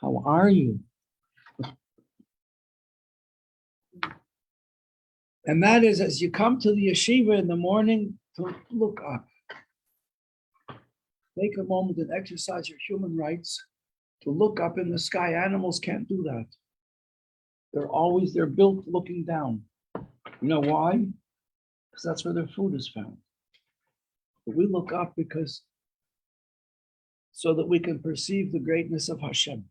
How are you? And that is as you come to the yeshiva in the morning to look up. Take a moment and exercise your human rights to look up in the sky. Animals can't do that. They're built looking down. You know why? Because that's where their food is found. But we look up so that we can perceive the greatness of Hashem.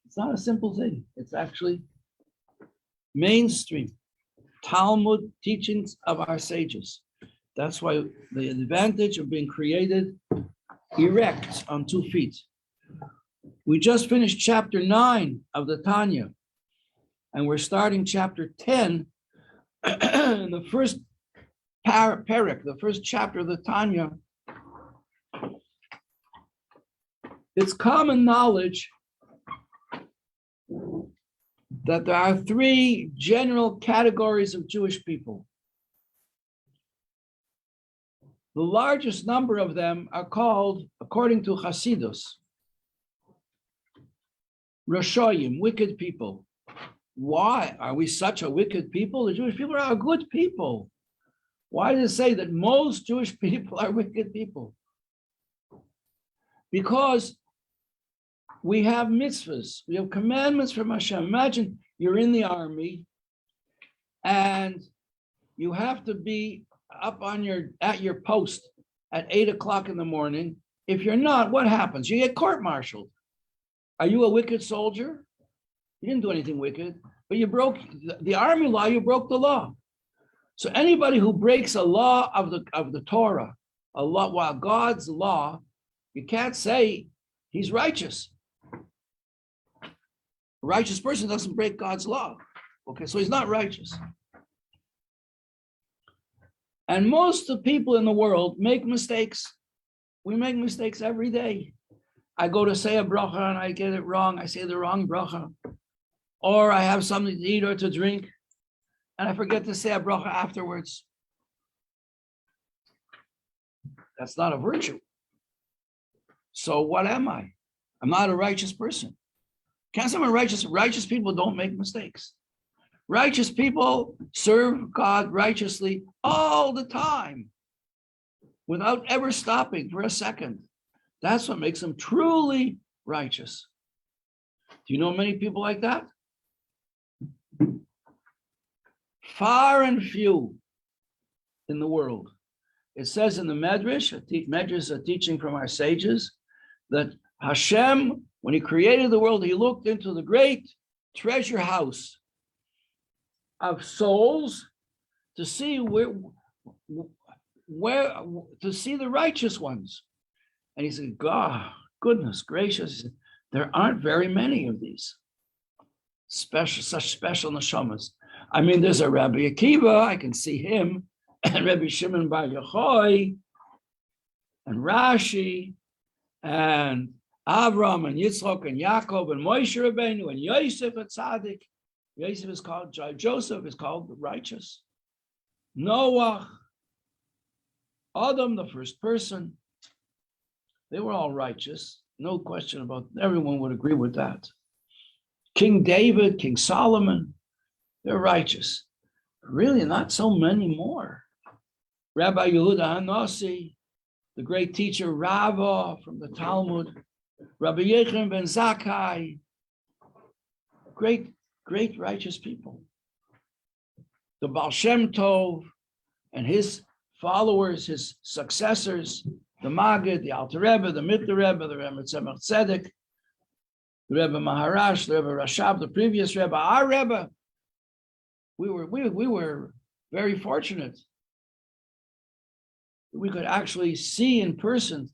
It's not a simple thing. It's actually mainstream Talmud teachings of our sages. That's why the advantage of being created erect on 2 feet. We just finished chapter 9 of the Tanya, and we're starting chapter 10 in the first parak, the first chapter of the Tanya. It's common knowledge that there are 3 general categories of Jewish people. The largest number of them are called, according to Hasidus, Rashoyim, wicked people. Why are we such a wicked people? The Jewish people are good people. Why does it say that most Jewish people are wicked people? Because we have mitzvahs, we have commandments from Hashem. Imagine you're in the army and you have to be up at your post at 8 o'clock in the morning. If you're not, what happens? You get court-martialed. Are you a wicked soldier? You didn't do anything wicked, but you broke the army law, you broke the law. So anybody who breaks a law of the Torah, a law, while God's law, you can't say he's righteous. A righteous person doesn't break God's law. Okay, so he's not righteous. And most of the people in the world make mistakes. We make mistakes every day. I go to say a bracha and I get it wrong. I say the wrong bracha. Or I have something to eat or to drink and I forget to say a bracha afterwards. That's not a virtue. So what am I? I'm not a righteous person. Can't someone righteous? Righteous people don't make mistakes. Righteous people serve God righteously all the time without ever stopping for a second. That's what makes them truly righteous. Do you know many people like that? Far and few in the world. It says in the Medrash, Medrash, a teaching from our sages, that Hashem, when he created the world, he looked into the great treasure house of souls to see where to see the righteous ones. And he said, God, goodness gracious, there aren't very many of these such special neshamas. I mean, there's a Rabbi Akiva, I can see him, and Rabbi Shimon Bar Yochai, and Rashi, and Avram, and Yitzchok, and Yaakov, and Moshe Rabbeinu, and Yosef, and Sadiq. Yosef is called, Joseph is called the righteous. Noah, Adam, the first person, they were all righteous. No question about it. Everyone would agree with that. King David, King Solomon, they're righteous. Really, not so many more. Rabbi Yehuda Hanasi, the great teacher, Rava from the Talmud, Rabbi Yechon ben Zakkai, great righteous people. The Baal Shem Tov and his followers, his successors, the Maggid, the Alter Rebbe, the Mittler Rebbe, the Rebbe Tzemach Tzedek, the Rebbe Maharash, the Rebbe Rashab, the previous Rebbe, our Rebbe. We were very fortunate. We could actually see in person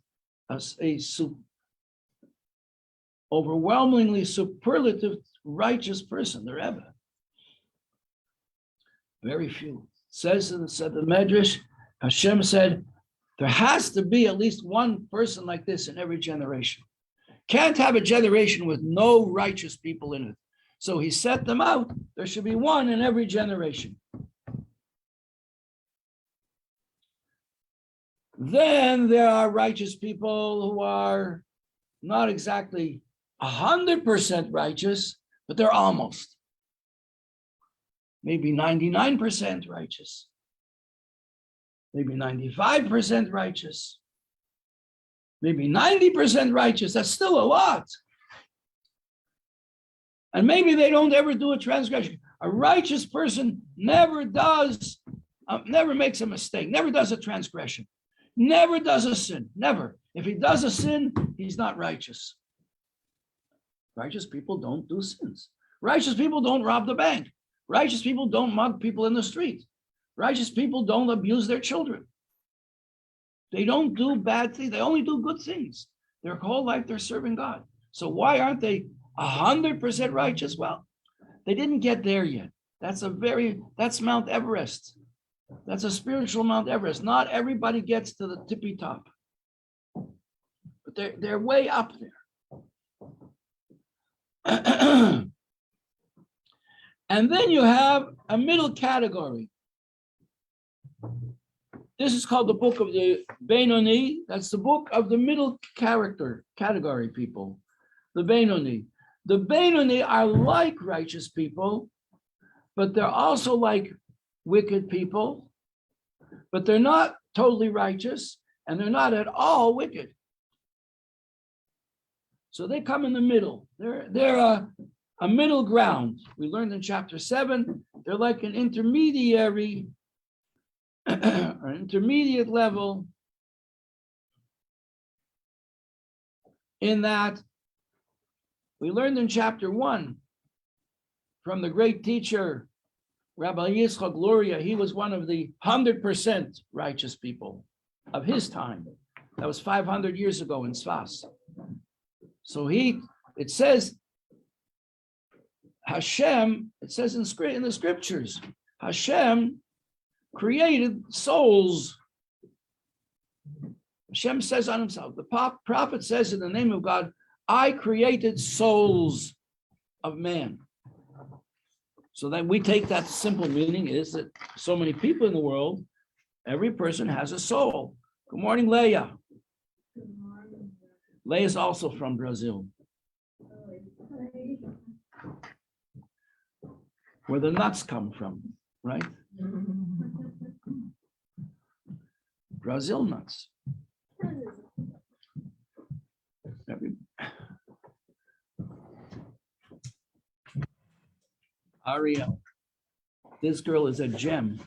overwhelmingly superlative righteous person, the Rebbe. Very few. Said the Medrash, Hashem said, there has to be at least one person like this in every generation. Can't have a generation with no righteous people in it. So he set them out. There should be one in every generation. Then there are righteous people who are not exactly 100% righteous, but they're almost. Maybe 99% righteous. Maybe 95% righteous. Maybe 90% righteous. That's still a lot. And maybe they don't ever do a transgression. A righteous person never makes a mistake, never does a transgression, never does a sin, never. If he does a sin, he's not righteous. Righteous people don't do sins. Righteous people don't rob the bank. Righteous people don't mug people in the street. Righteous people don't abuse their children. They don't do bad things. They only do good things. Their whole life they're serving God. So why aren't they 100% righteous? Well, they didn't get there yet. That's Mount Everest. That's a spiritual Mount Everest. Not everybody gets to the tippy top, but they're way up there. And then you have a middle category. This is called the book of the Benoni. That's the book of the middle category people, the Benoni. The Benoni are like righteous people, but they're also like wicked people, but they're not totally righteous, and they're not at all wicked. So they come in the middle. They're a middle ground. We learned in chapter 7, they're like an intermediary, or intermediate level, in that we learned in chapter 1 from the great teacher, Rabbi Yitzchak Luria. He was one of the 100% righteous people of his time. That was 500 years ago in Sfas. So it says, Hashem, it says in the scriptures, Hashem created souls. Hashem says on himself, the prophet says in the name of God, I created souls of man. So that we take that simple meaning is that so many people in the world, every person has a soul. Good morning, Leah. Good morning. Leah is also from Brazil, where the nuts come from, right? Brazil nuts. Ariel, this girl is a gem.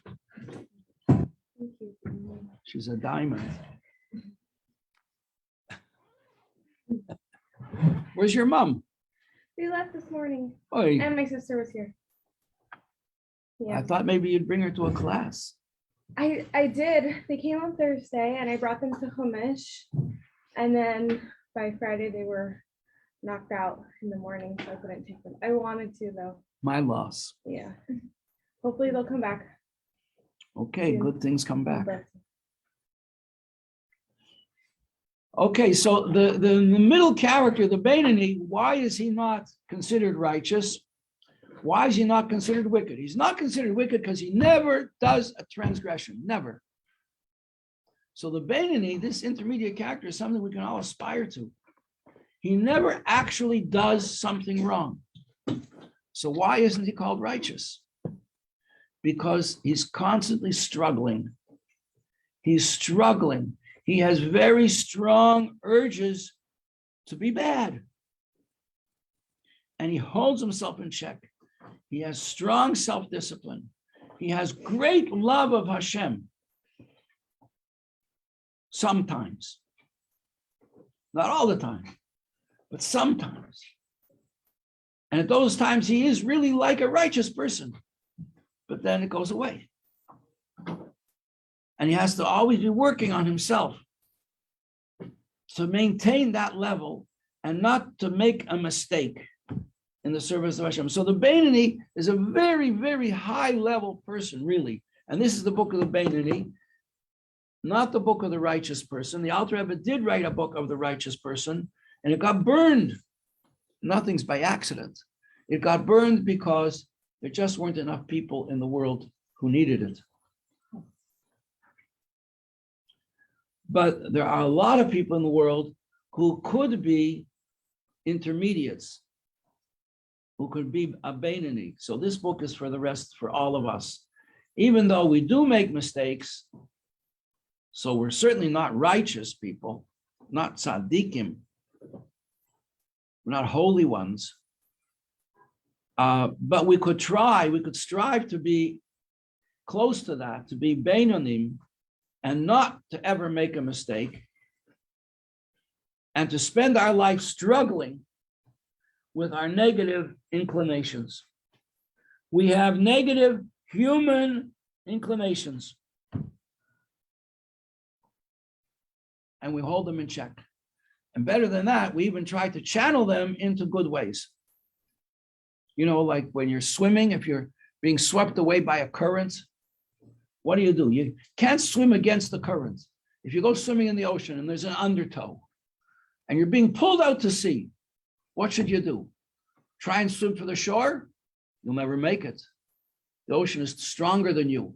She's a diamond. Where's your mom? We left this morning. Oy. And my sister was here. Yeah. I thought maybe you'd bring her to a class. I did. They came on Thursday and I brought them to Chumash. And then by Friday they were knocked out in the morning, so I couldn't take them. I wanted to though. My loss. Yeah. Hopefully they'll come back. Okay, soon. good things come back. Okay, so the middle character, the Benoni, why is he not considered righteous? Why is he not considered wicked? He's not considered wicked because he never does a transgression, never. So the Benoni, this intermediate character, is something we can all aspire to. He never actually does something wrong. So why isn't he called righteous? Because he's constantly struggling. He's struggling. He has very strong urges to be bad. And he holds himself in check. He has strong self-discipline. He has great love of Hashem. Sometimes. Not all the time, but sometimes. And at those times, he is really like a righteous person. But then it goes away. And he has to always be working on himself to maintain that level and not to make a mistake in the service of Hashem. So the Benoni is a very, very high level person, really. And this is the book of the Benoni, not the book of the righteous person. The Alter Rebbe did write a book of the righteous person, and it got burned. Nothing's by accident. It got burned because there just weren't enough people in the world who needed it. But there are a lot of people in the world who could be intermediates who could be a Beinoni. So this book is for the rest, for all of us. Even though we do make mistakes, so we're certainly not righteous people, not tzaddikim, we're not holy ones. But we could strive to be close to that, to be Beinonim, and not to ever make a mistake, and to spend our life struggling with our negative inclinations. We have negative human inclinations, and we hold them in check. And better than that, we even try to channel them into good ways. You know, like when you're swimming, if you're being swept away by a current, what do? You can't swim against the current. If you go swimming in the ocean and there's an undertow and you're being pulled out to sea, what should you do? Try and swim for the shore? You'll never make it. The ocean is stronger than you.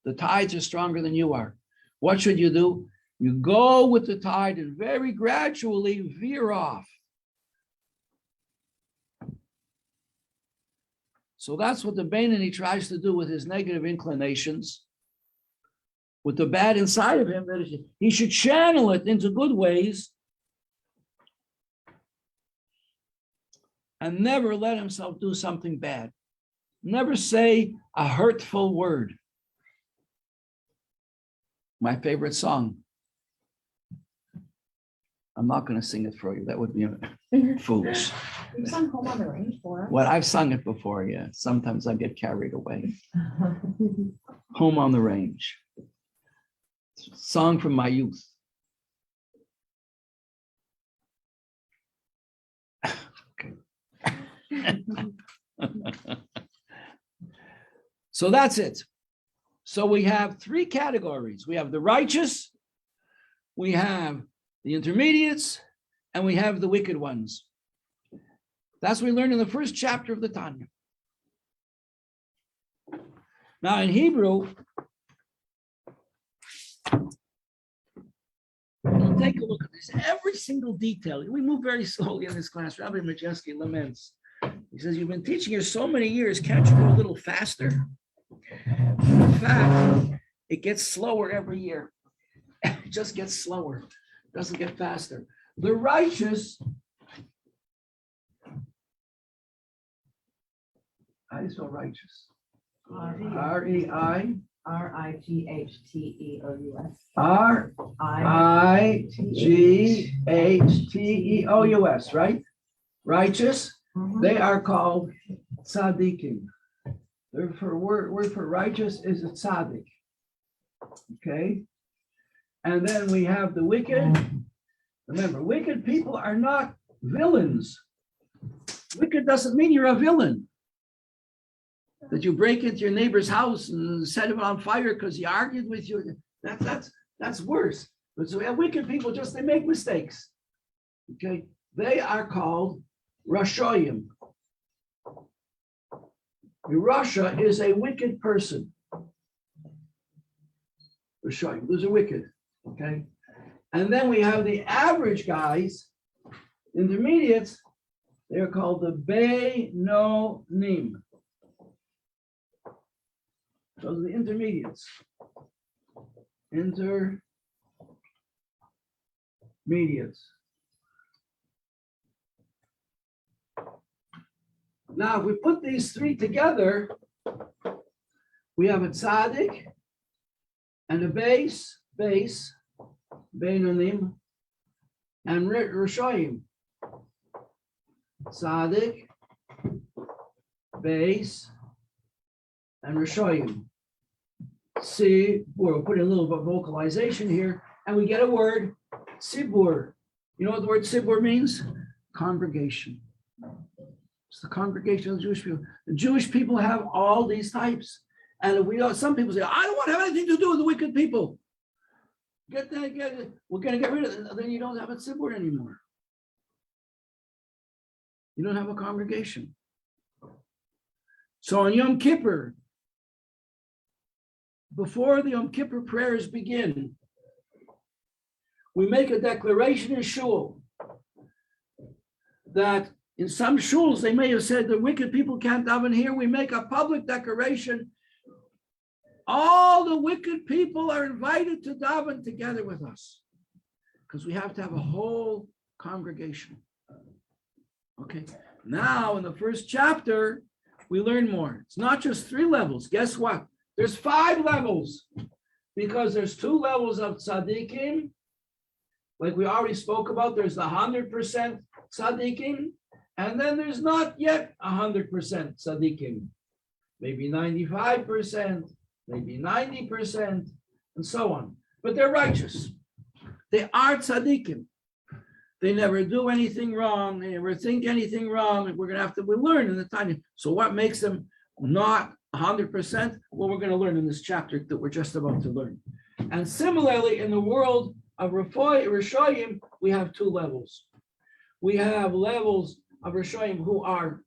The tides are stronger than you are. What should you do? You go with the tide and very gradually veer off. So that's what the Beinoni tries to do with his negative inclinations, with the bad inside of him, that he should channel it into good ways and never let himself do something bad. Never say a hurtful word. My favorite song. I'm not going to sing it for you. That would be foolish. You sung Home on the Range for us. Well, I've sung it before, yeah. Sometimes I get carried away. Home on the Range. Song from my youth. Okay. So that's it. So we have three categories. We have the righteous, we have the intermediates, and we have the wicked ones. That's what we learned in the first chapter of the Tanya. Now in Hebrew, we'll take a look at this. Every single detail. We move very slowly in this class. Rabbi Majeski laments. He says, you've been teaching here so many years. Can't you go a little faster? In fact, it gets slower every year. It just gets slower. It doesn't get faster. The righteous. How do you spell righteous? R-E-I. R-I-G-H-T-E-O-U-S. R-I-G-H-T-E-O-U-S, right? Righteous. They are called tzaddikim. Their word for righteous is a tzaddik. Okay? And then we have the wicked. Remember, wicked people are not villains. Wicked doesn't mean you're a villain. That you break into your neighbor's house and set him on fire because he argued with you. That's worse. But so we have wicked people, just they make mistakes. Okay? They are called Rashoyim. Rasha is a wicked person. Rashoyim, those are wicked. Okay? And then we have the average guys, intermediates, they are called the Beinonim. Those are the intermediates. Intermediates. Now, if we put these three together, we have a tzaddik and a base, Beinonim, and Rishoyim. Sadiq, base, and Rishoyim. See, we'll put in a little bit of vocalization here, and we get a word, Sibur. You know what the word Sibur means? Congregation. It's the congregation of the Jewish people. The Jewish people have all these types. And if we know, some people say, I don't want to have anything to do with the wicked people. We're going to get rid of it. Then you don't have a tzibur anymore. You don't have a congregation. So on Yom Kippur, before the Yom Kippur prayers begin, we make a declaration in shul. that in some shuls, they may have said the wicked people can't daven here. We make a public declaration. All the wicked people are invited to daven together with us because we have to have a whole congregation. Okay, now in the first chapter, we learn more. It's not just 3 levels. Guess what? There's 5 levels because there's 2 levels of tzaddikim. Like we already spoke about, there's the 100% tzaddikim, and then there's not yet 100% tzaddikim. Maybe 95%, maybe 90%, and so on. But they're righteous. They are tzaddikim. They never do anything wrong. They never think anything wrong. We're going to we learn in the Tanya. So what makes them not 100%? Well, we're going to learn in this chapter that we're just about to learn. And similarly, in the world of Rishoyim, we have 2 levels. We have levels of Rishoyim who are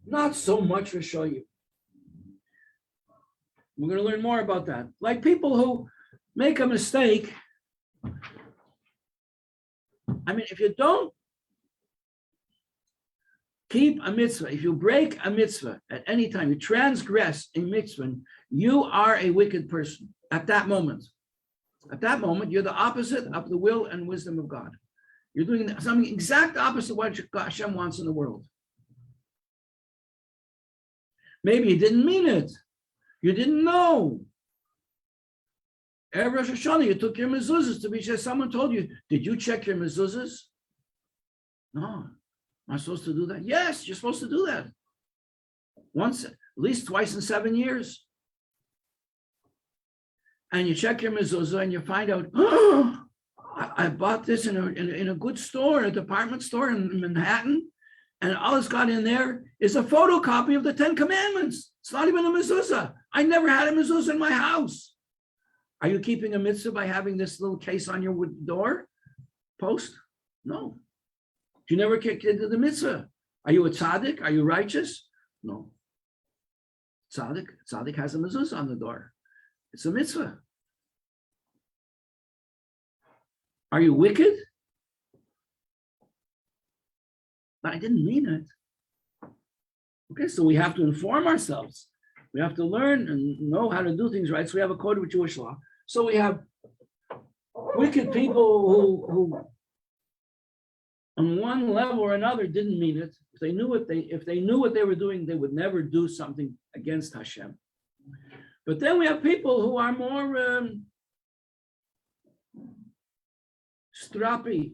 not so much Rishoyim. We're going to learn more about that. Like people who make a mistake. I mean, if you don't keep a mitzvah, if you break a mitzvah at any time, you transgress a mitzvah, you are a wicked person at that moment. At that moment, you're the opposite of the will and wisdom of God. You're doing something exact opposite of what Hashem wants in the world. Maybe you didn't mean it. You didn't know. Every Rosh Hashanah, you took your mezuzahs to be sure. Someone told you, did you check your mezuzahs? No. Am I supposed to do that? Yes, you're supposed to do that. Once, at least twice in 7 years. And you check your mezuzah and you find out, oh, I bought this in a good store, a department store in Manhattan, and all it's got in there is a photocopy of the 10 Commandments. It's not even a mezuzah. I never had a mezuzah in my house. Are you keeping a mitzvah by having this little case on your door post? No. You never kicked into the mitzvah. Are you a tzaddik? Are you righteous? No. Sadiq has a mezuzah on the door. It's a mitzvah. Are you wicked? I didn't mean it. Okay, so we have to inform ourselves. We have to learn and know how to do things right. So we have a code with Jewish law. So we have wicked people who on one level or another didn't mean it. If they knew what they were doing, they would never do something against Hashem. But then we have people who are more stroppy.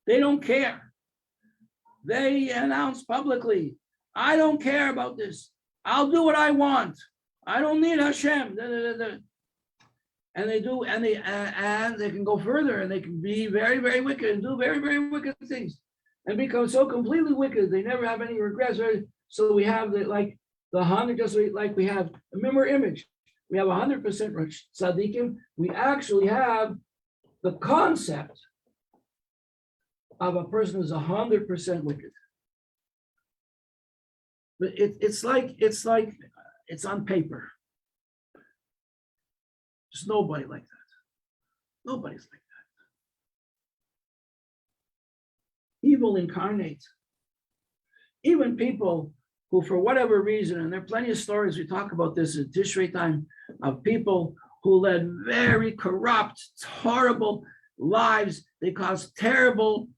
They don't care. They announce publicly, I don't care about this. I'll do what I want. I don't need Hashem. And they do, and they can go further, and they can be very, very wicked and do very, very wicked things, and become so completely wicked they never have any regrets. So we have the 100, just like we have a mirror image. We have 100% tzaddikim. We actually have the concept of a person who's 100% wicked. But it's on paper. There's nobody like that. Nobody's like that. Evil incarnate. Even people who, for whatever reason, and there are plenty of stories, we talk about this at Tishrei time, of people who led very corrupt, horrible lives. They caused terrible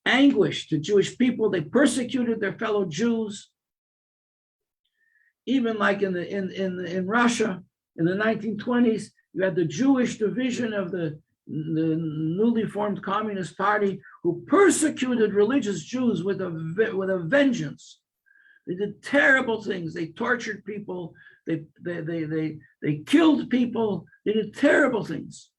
anguish to Jewish people. They persecuted their fellow Jews. Even like in Russia in the 1920s, you had the Jewish division of the newly formed Communist Party who persecuted religious Jews with a vengeance. They did terrible things. They tortured people. They killed people. They did terrible things.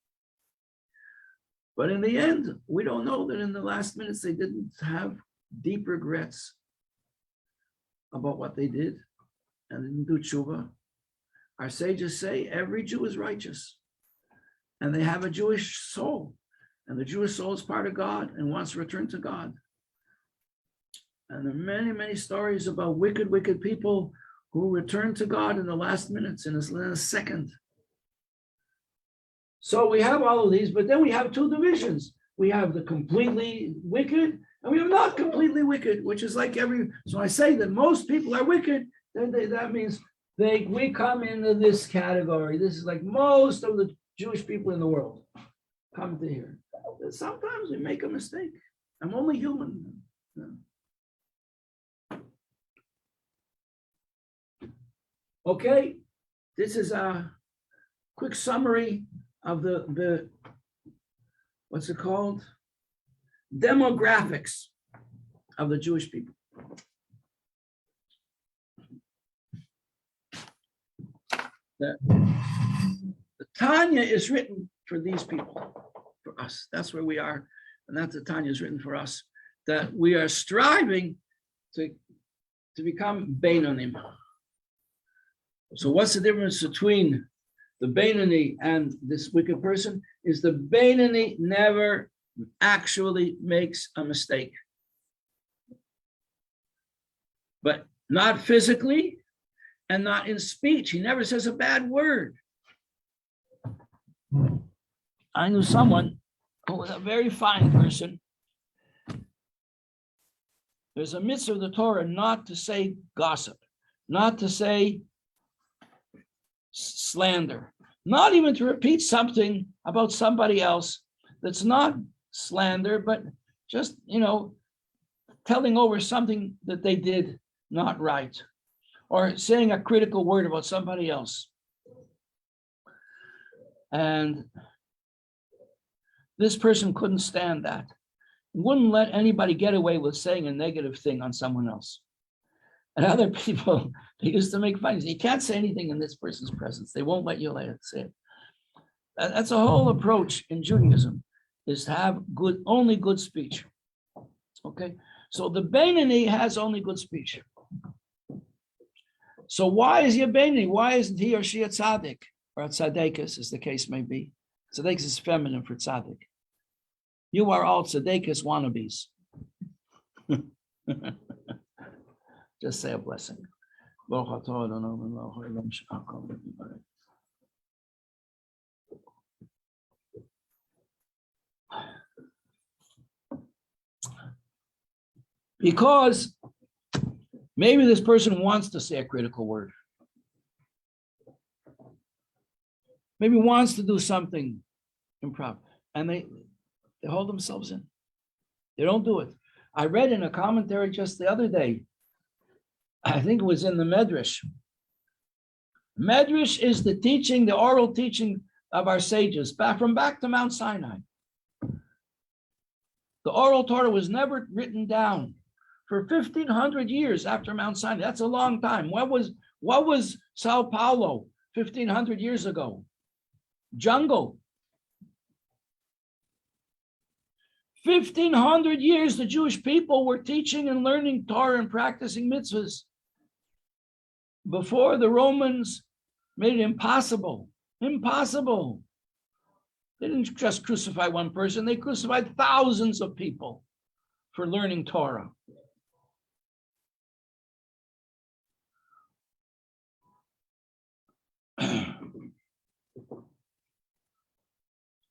But in the end, we don't know that in the last minutes they didn't have deep regrets about what they did and didn't do tshuva. Our sages say every Jew is righteous and they have a Jewish soul, and the Jewish soul is part of God and wants to return to God. And there are many, many stories about wicked people who return to God in the last minutes, in a second. So we have all of these, but then we have two divisions. We have the completely wicked, and we have not completely wicked, which is like so I say that most people are wicked, then that means we come into this category. This is like most of the Jewish people in the world come to here. Sometimes we make a mistake. I'm only human. Okay, this is a quick summary of the what's it called? Demographics of the Jewish people. The Tanya is written for these people, for us. That's where we are. And that's the Tanya is written for us, that we are striving to become Beinonim. So what's the difference between the Beinoni and this wicked person? Is the Beinoni never actually makes a mistake. But not physically and not in speech. He never says a bad word. I knew someone who was a very fine person. There's a mitzvah of the Torah not to say gossip, not to say slander, not even to repeat something about somebody else that's not slander, but just, telling over something that they did not right, or saying a critical word about somebody else. And this person couldn't stand that. Wouldn't let anybody get away with saying a negative thing on someone else. And other people, they used to make fun. You can't say anything in this person's presence. They won't let you say it. That's a whole approach in Judaism, is to have only good speech. Okay, so the Beinoni has only good speech. So why is he a Beinoni? Why isn't he or she a Sadiq, or a Tzaddikus, as the case may be? Tzaddikus is feminine for Sadiq. You are all Tzaddikus wannabes. Just say a blessing. Because maybe this person wants to say a critical word. Maybe wants to do something improper, and they hold themselves in. They don't do it. I read in a commentary just the other day, I think it was in the Medrash. Medrash is the teaching, the oral teaching of our sages, back to Mount Sinai. The oral Torah was never written down for 1,500 years after Mount Sinai. That's a long time. What was Sao Paulo 1,500 years ago? Jungle. 1,500 years the Jewish people were teaching and learning Torah and practicing mitzvahs before the Romans made it impossible. Impossible. They didn't just crucify one person, they crucified thousands of people for learning Torah.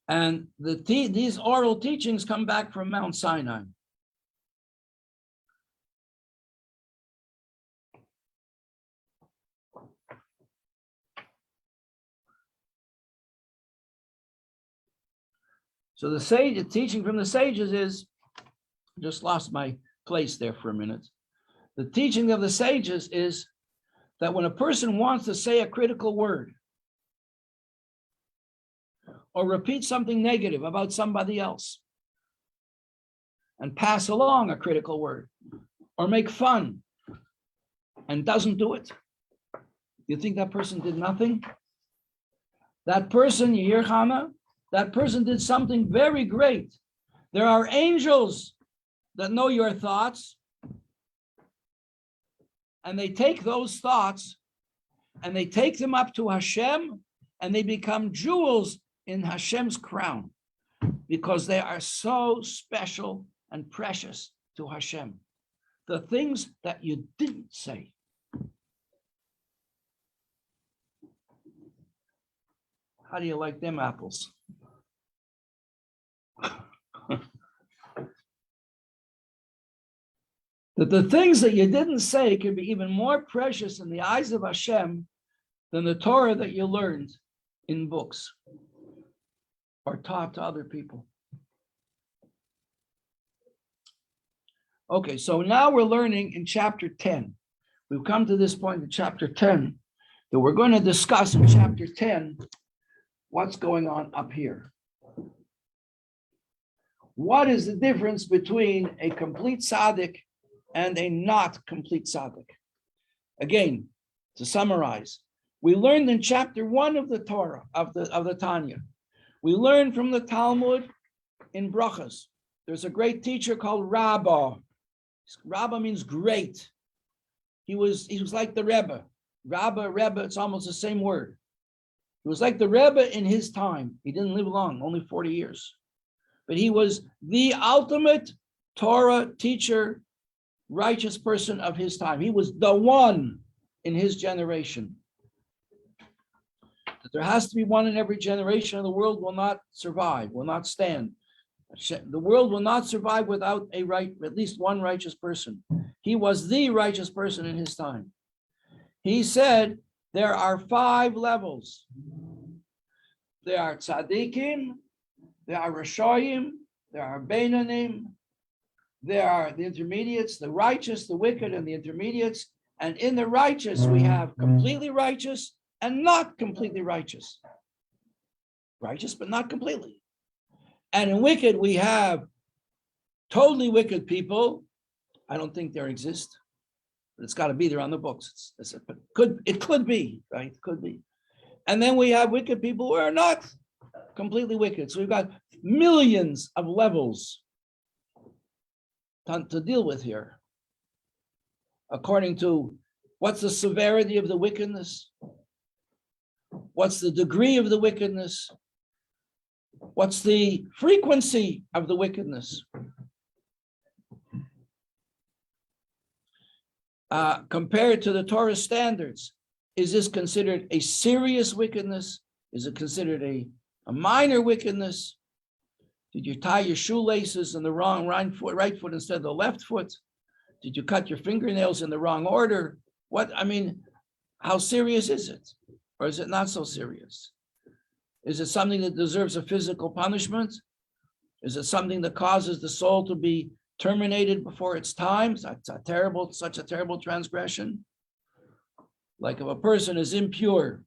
And these oral teachings come back from Mount Sinai. So the teaching from the sages is, just lost my place there for a minute. The teaching of the sages is that when a person wants to say a critical word or repeat something negative about somebody else and pass along a critical word or make fun and doesn't do it, you think that person did nothing? That person, you hear, Hannah? That person did something very great. There are angels that know your thoughts, and they take those thoughts and they take them up to Hashem, and they become jewels in Hashem's crown because they are so special and precious to Hashem. The things that you didn't say. How do you like them apples? That the things that you didn't say can be even more precious in the eyes of Hashem than the Torah that you learned in books or taught to other people. Okay, so now we're learning in chapter 10. We've come to this point in chapter 10 that we're going to discuss in chapter 10 what's going on up here. What is the difference between a complete Sadiq and a not complete Sadiq? Again, to summarize, we learned in chapter 1 of the Torah, of the Tanya. We learned from the Talmud in Brachas. There's a great teacher called Rabbi. Rabbi means great. He was like the Rebbe. Rabbi, Rebbe, it's almost the same word. He was like the Rebbe in his time. He didn't live long, only 40 years. But he was the ultimate Torah teacher, righteous person of his time. He was the one in his generation. That there has to be one in every generation, and the world will not survive, will not stand. The world will not survive without at least one righteous person. He was the righteous person in his time. He said there are 5 levels. There are tzaddikim, there are rashoyim, there are beinanim, there are the intermediates, the righteous, the wicked, and the intermediates. And in the righteous, we have completely righteous and not completely righteous. Righteous, but not completely. And in wicked, we have totally wicked people. I don't think there exist, but it's got to be there on the books. It could be, right? It could be. And then we have wicked people who are not completely wicked. So we've got millions of levels to deal with here. According to what's the severity of the wickedness? What's the degree of the wickedness? What's the frequency of the wickedness? Compared to the Torah standards, is this considered a serious wickedness? Is it considered a minor wickedness? Did you tie your shoelaces in the wrong right foot instead of the left foot? Did you cut your fingernails in the wrong order? How serious is it? Or is it not so serious? Is it something that deserves a physical punishment? Is it something that causes the soul to be terminated before its time? Such a terrible transgression. Like if a person is impure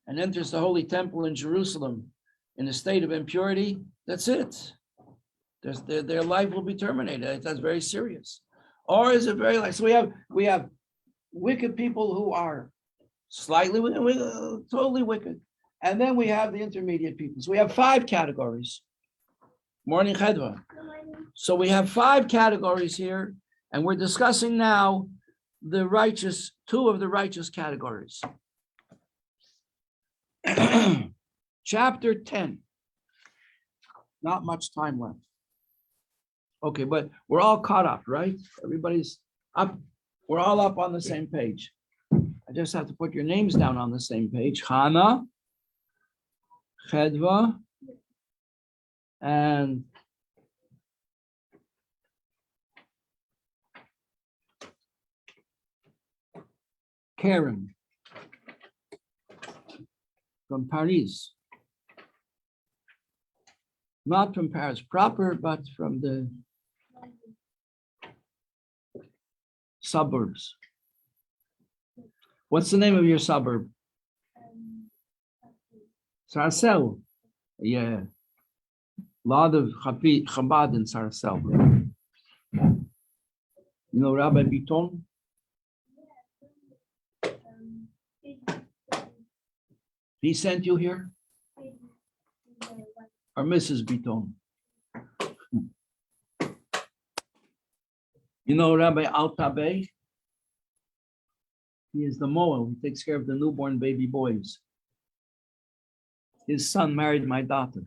and enters the holy temple in Jerusalem in a state of impurity, that's it. Their life will be terminated. That's very serious. Or is it very light? So we have wicked people who are slightly wicked, totally wicked. And then we have the intermediate people. So we have 5 categories. Morning, Chedva. So we have 5 categories here, and we're discussing now the righteous, 2 of the righteous categories. Chapter 10. Not much time left. Okay, but we're all caught up, right? Everybody's up. We're all up on the same page. I just have to put your names down on the same page. Hana, Chedva, and Karen from Paris. Not from Paris proper, but from the suburbs. What's the name of your suburb? Sarcel. Yeah. A lot of Chabad in Sarcel. You know Rabbi Biton? He sent you here? Or Mrs. Biton? You know Rabbi Al-Tabeh? He is the Moel. He takes care of the newborn baby boys. His son married my daughter.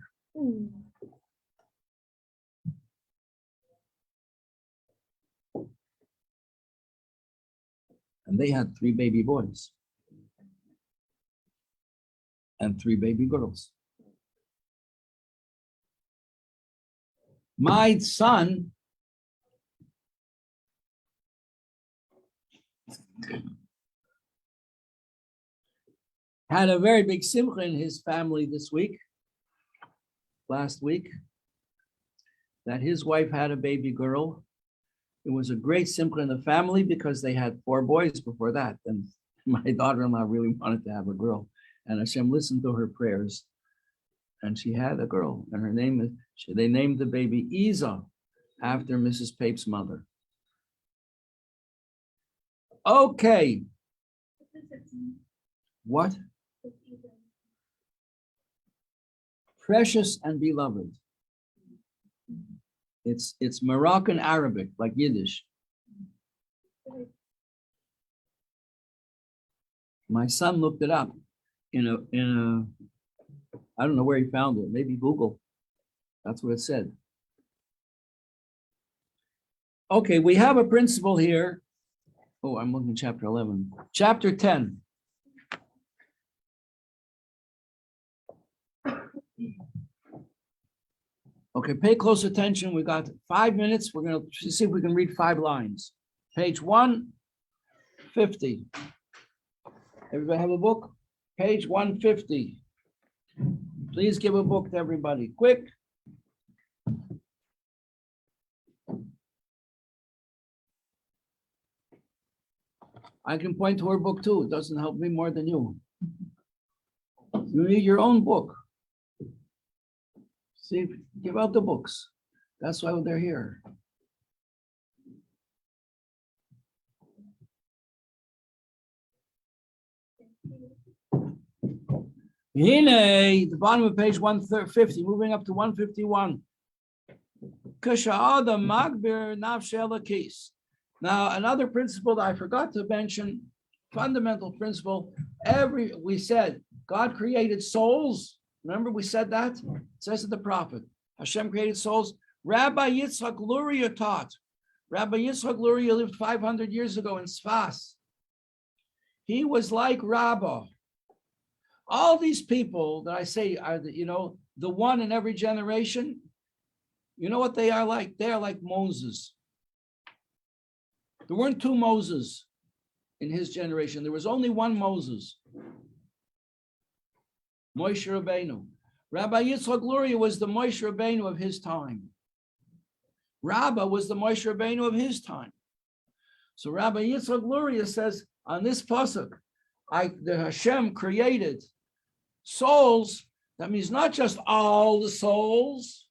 And they had 3 baby boys and 3 baby girls. My son had a very big simcha in his family last week, that his wife had a baby girl. It was a great simcha in the family because they had 4 boys before that. And my daughter-in-law really wanted to have a girl. And Hashem listened to her prayers. And she had a girl. And her name is, they named the baby Isa after Mrs. Pape's mother. Okay. What? Precious and beloved. It's Moroccan Arabic, like Yiddish. My son looked it up in a I don't know where he found it, maybe Google. That's what it said. Okay, we have a principle here. Oh, I'm looking at chapter 11. Chapter 10. Okay, pay close attention. We got 5 minutes. We're going to see if we can read 5 lines. Page 150. Everybody have a book? Page 150. Please give a book to everybody. Quick. I can point to her book too. It doesn't help me more than you. You need your own book. See, give out the books. That's why they're here. Hine, the bottom of page 150, moving up to 151. Now, another principle that I forgot to mention, fundamental principle, we said God created souls. Remember we said that? It says to the prophet, Hashem created souls. Rabbi Yitzhak Luria taught. Rabbi Yitzhak Luria lived 500 years ago in Sfas. He was like Rabbi. All these people that I say are the one in every generation. You know what they are like? They are like Moses. There weren't 2 Moses in his generation. There was only one Moses. Moshe Rabbeinu. Rabbi Yitzchak Luria was the Moshe Rabbeinu of his time. Rabbi was the Moshe Rabbeinu of his time. So Rabbi Yitzchak Luria says on this pasuk, the Hashem created souls. That means not just all the souls.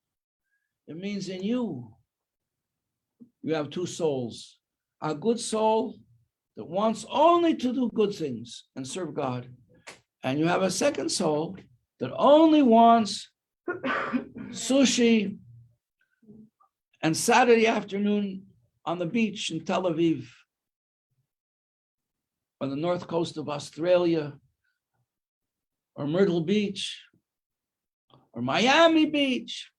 It means in you have 2 souls. A good soul that wants only to do good things and serve God. And you have a second soul that only wants sushi and Saturday afternoon on the beach in Tel Aviv, on the north coast of Australia, or Myrtle Beach, or Miami Beach.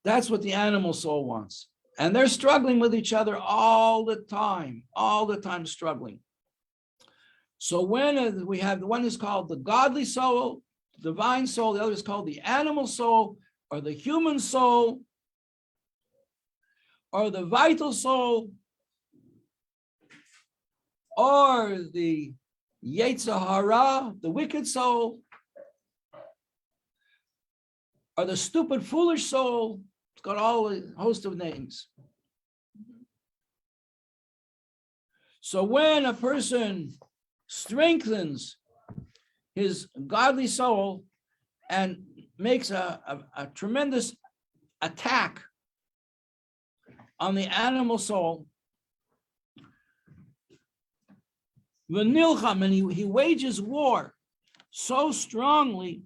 That's what the animal soul wants. And they're struggling with each other all the time struggling. So when we have, the one is called the godly soul, the divine soul, the other is called the animal soul, or the human soul, or the vital soul, or the Yetzer Hara, the wicked soul, or the stupid, foolish soul. It's got all a host of names. So when a person strengthens his godly soul and makes a tremendous attack on the animal soul, and he wages war so strongly,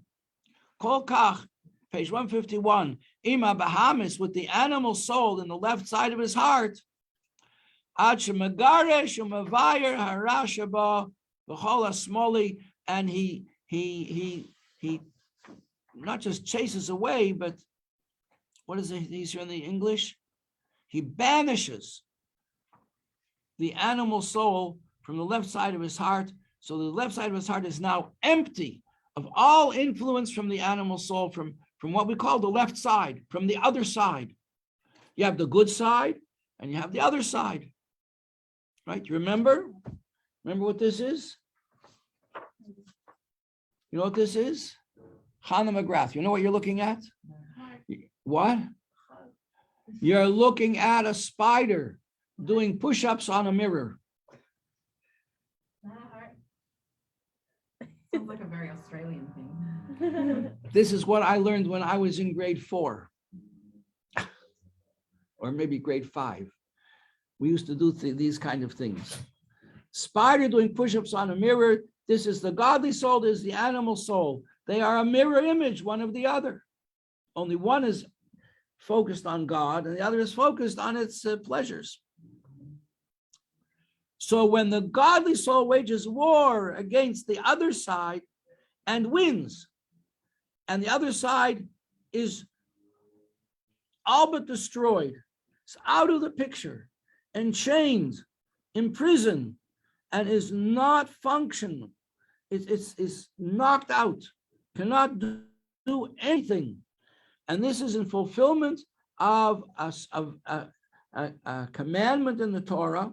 Kol Kach, page 151, Ima Bahamis, with the animal soul in the left side of his heart, and he not just chases away, but what is it he's here in the English? He banishes the animal soul from the left side of his heart. So the left side of his heart is now empty of all influence from the animal soul, from what we call the left side, from the other side. You have the good side and you have the other side. Right? You remember? Remember what this is? You know what this is? Chana McGrath. You know what you're looking at? What? You're looking at a spider doing push-ups on a mirror. Sounds like a very Australian thing. This is what I learned when I was in grade 4. Or maybe grade 5. We used to do these kind of things. Spider doing push-ups on a mirror. This is the godly soul, this is the animal soul. They are a mirror image, one of the other. Only one is focused on God and the other is focused on its pleasures. So when the godly soul wages war against the other side and wins, and the other side is all but destroyed, it's out of the picture, enchained, imprisoned, and is not functional, it's knocked out, cannot do anything. And this is in fulfillment of a commandment in the Torah.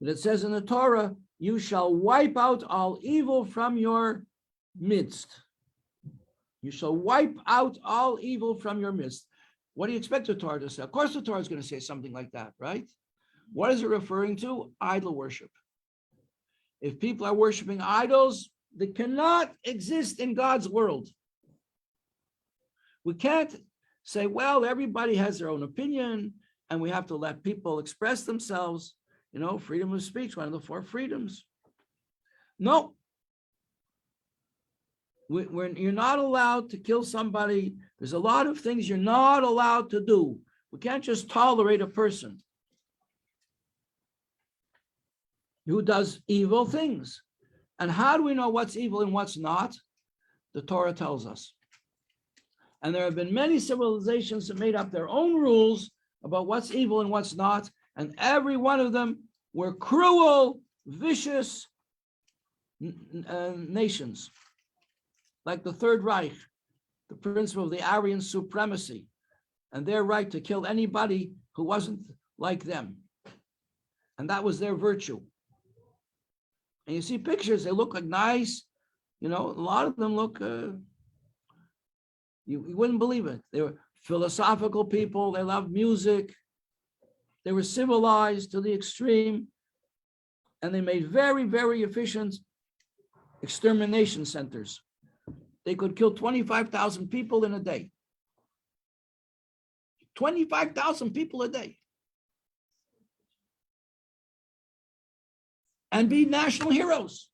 But it says in the Torah, you shall wipe out all evil from your midst. You shall wipe out all evil from your midst. What do you expect the Torah to say? Of course the Torah is going to say something like that, right? What is it referring to? Idol worship. If people are worshiping idols, they cannot exist in God's world. We can't say, well, everybody has their own opinion and we have to let people express themselves. You know, freedom of speech, one of the 4 freedoms. No. You're not allowed to kill somebody. There's a lot of things you're not allowed to do. We can't just tolerate a person who does evil things. And how do we know what's evil and what's not? The Torah tells us. And there have been many civilizations that made up their own rules about what's evil and what's not. And every one of them were cruel, vicious nations. Like the Third Reich, the principle of the Aryan supremacy, and their right to kill anybody who wasn't like them. And that was their virtue. And you see pictures, they look like nice, you know, a lot of them look, you wouldn't believe it. They were philosophical people, they loved music, they were civilized to the extreme, and they made very, very efficient extermination centers. They could kill 25,000 people in a day. 25,000 people a day. And be national heroes.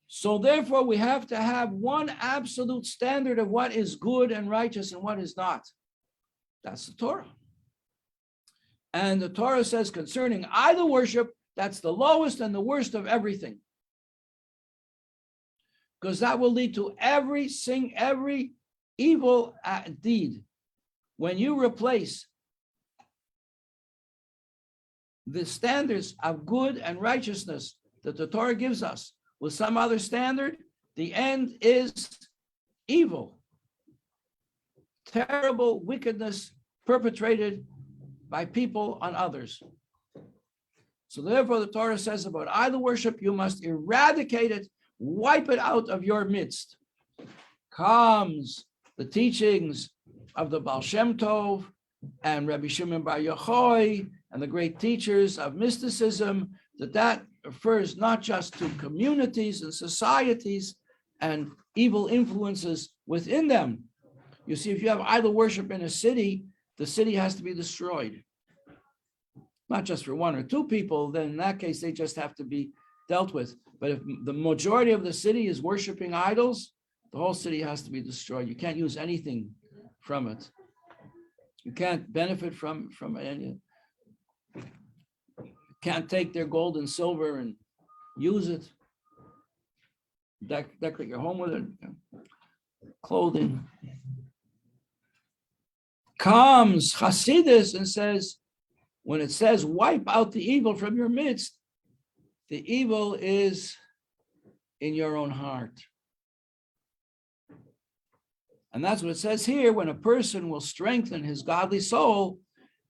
So therefore, we have to have one absolute standard of what is good and righteous and what is not. That's the Torah. And the Torah says concerning idol worship, that's the lowest and the worst of everything. Because that will lead to every evil deed. When you replace the standards of good and righteousness that the Torah gives us with some other standard, the end is evil. Terrible wickedness perpetrated by people on others. So therefore the Torah says about idol worship, you must eradicate it, wipe it out of your midst. Comes the teachings of the Baal Shem Tov and Rabbi Shimon Bar Yochai and the great teachers of mysticism, that refers not just to communities and societies and evil influences within them. You see, if you have idol worship in a city, the city has to be destroyed. Not just for 1 or 2 people, then in that case, they just have to be dealt with. But if the majority of the city is worshiping idols, the whole city has to be destroyed. You can't use anything from it. You can't benefit from any. You can't take their gold and silver and use it. Decorate your home with it. Clothing. Comes Hasidus and says, when it says wipe out the evil from your midst, The evil is in your own heart. And that's what it says here. When a person will strengthen his godly soul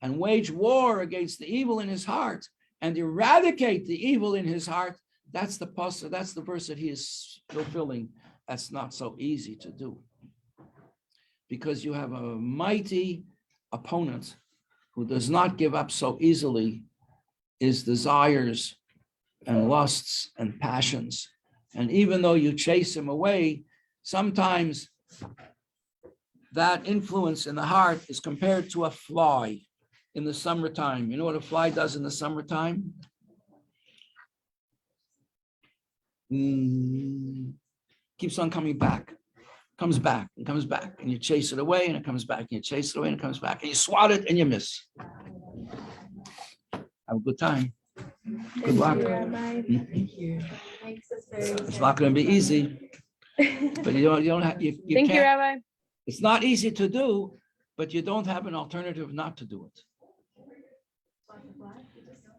and wage war against the evil in his heart and eradicate the evil in his heart, that's the pasuk, that's the verse that he is fulfilling. That's not so easy to do, because you have a mighty opponent who does not give up so easily his desires and lusts and passions. And even though you chase him away, sometimes that influence in the heart is compared to a fly in the summertime. You know what a fly does in the summertime? Keeps on coming back, comes back and comes back, and you chase it away and it comes back, and you chase it away and it comes back, and you swat it and you miss. Have a good time. Good luck. Thank you. It's not going to be easy, but you don't have, you Thank you, can't, Rabbi. it's not easy to do, but you don't have an alternative not to do it.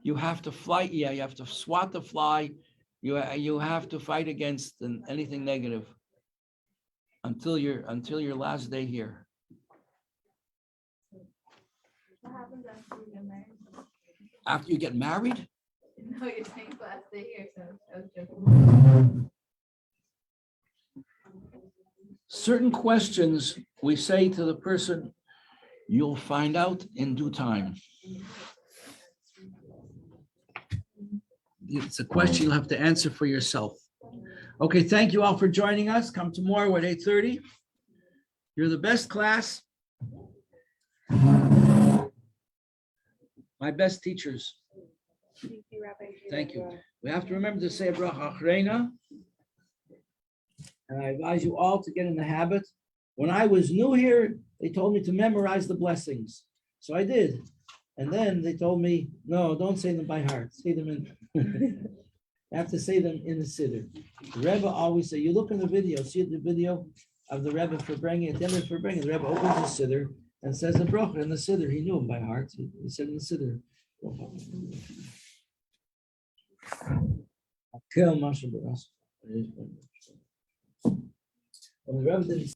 You have to fly, yeah, you have to swat the fly. You have to fight against anything negative until your last day here. What happens after you get married? After you get married, No, you're saying last day here, so I was joking. certain questions we say to the person, you'll find out in due time. It's a question you'll have to answer for yourself. Okay, thank you all for joining us. Come tomorrow at 8:30. You're the best class. My best teachers. Thank you, Rabbi. Thank you. We have to remember to say bracha achrena. And I advise you all to get in the habit. When I was new here, they told me to memorize the blessings. So I did. And then they told me, no, don't say them by heart. Say them in. You have to say them in the siddur. The Rebbe always say, you look in the video, see the video of the Rebbe for bringing, at the end of for bringing, the Rebbe opens the siddur and says the bracha in the siddur. He knew him by heart. He said in the siddur. When the Rebbe didn't